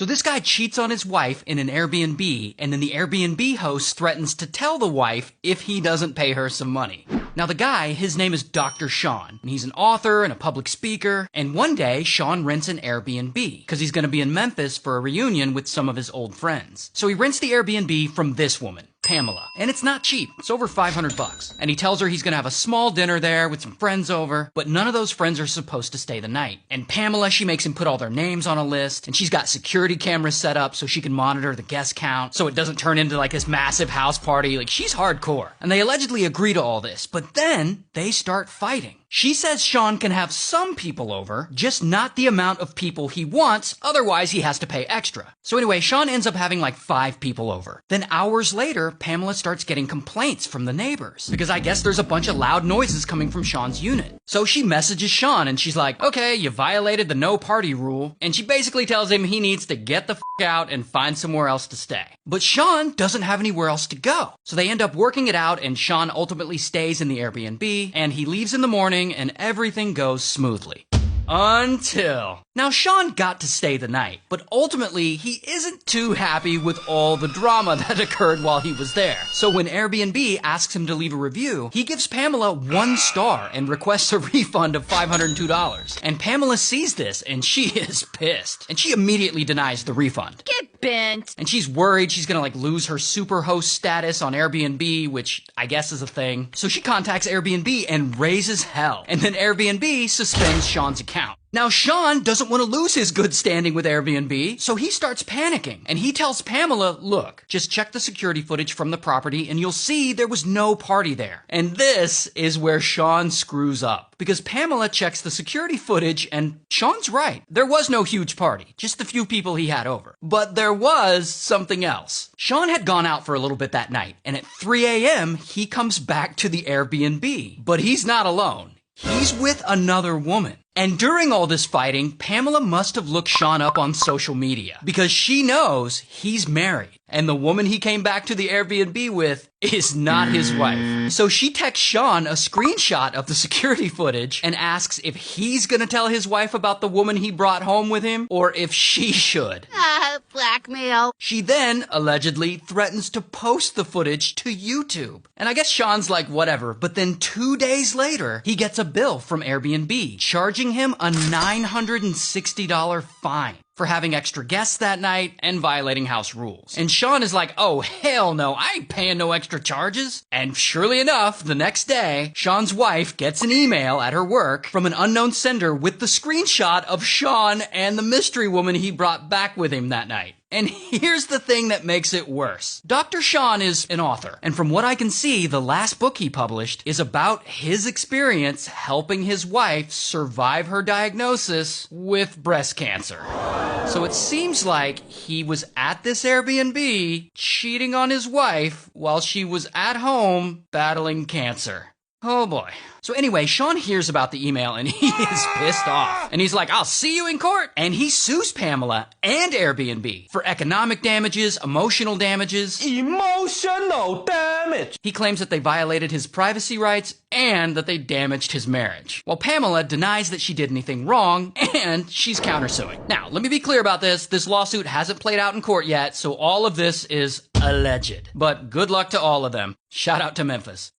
So this guy cheats on his wife in an Airbnb, and then the Airbnb host threatens to tell the wife if he doesn't pay her some money. Now the guy, his name is Dr. Sean, and he's an author and a public speaker, and one day Sean rents an Airbnb, because he's going to be in Memphis for a reunion with some of his old friends. So he rents the Airbnb from this woman, Pamela. And it's not cheap. It's over $500. And he tells her he's going to have a small dinner there with some friends over, but none of those friends are supposed to stay the night. And Pamela, she makes him put all their names on a list, and she's got security cameras set up so she can monitor the guest count, so it doesn't turn into like this massive house party. Like, she's hardcore. And they allegedly agree to all this, but then they start fighting. She says Sean can have some people over, just not the amount of people he wants, otherwise he has to pay extra. So anyway, Sean ends up having like 5 people over. Then hours later, Pamela starts getting complaints from the neighbors, because I guess there's a bunch of loud noises coming from Sean's unit. So she messages Sean and she's like, okay, you violated the no party rule, and she basically tells him he needs to get the f*** out and find somewhere else to stay. But Sean doesn't have anywhere else to go. So they end up working it out, and Sean ultimately stays in the Airbnb, and he leaves in the morning, and everything goes smoothly. Until... Now, Sean got to stay the night, but ultimately, he isn't too happy with all the drama that occurred while he was there. So when Airbnb asks him to leave a review, he gives Pamela 1 star and requests a refund of $502. And Pamela sees this, and she is pissed. And she immediately denies the refund. Get bent. And she's worried she's gonna lose her super host status on Airbnb, which I guess is a thing. So she contacts Airbnb and raises hell. And then Airbnb suspends Sean's account. Now, Sean doesn't want to lose his good standing with Airbnb, so he starts panicking. And he tells Pamela, look, just check the security footage from the property and you'll see there was no party there. And this is where Sean screws up. Because Pamela checks the security footage and Sean's right. There was no huge party, just the few people he had over. But there was something else. Sean had gone out for a little bit that night, and at 3 a.m. he comes back to the Airbnb. But he's not alone. He's with another woman. And during all this fighting, Pamela must have looked Sean up on social media, because she knows he's married, and the woman he came back to the Airbnb with is not his wife. So she texts Sean a screenshot of the security footage and asks if he's gonna tell his wife about the woman he brought home with him, or if she should. Blackmail. She then, allegedly, threatens to post the footage to YouTube. And I guess Sean's like, whatever, but then 2 days later, he gets a bill from Airbnb charging him a $960 fine for having extra guests that night and violating house rules. And Sean is like, oh, hell no, I ain't paying no extra charges. And surely enough, the next day, Sean's wife gets an email at her work from an unknown sender with the screenshot of Sean and the mystery woman he brought back with him that night. And here's the thing that makes it worse. Dr. Sean is an author, and from what I can see, the last book he published is about his experience helping his wife survive her diagnosis with breast cancer. So it seems like he was at this Airbnb cheating on his wife while she was at home battling cancer. Oh boy. So anyway, Sean hears about the email and he is pissed off. And he's like, I'll see you in court. And he sues Pamela and Airbnb for economic damages, emotional damages. Emotional damage! He claims that they violated his privacy rights and that they damaged his marriage. While Pamela denies that she did anything wrong and she's countersuing. Now, let me be clear about this. This lawsuit hasn't played out in court yet, so all of this is alleged. But good luck to all of them. Shout out to Memphis.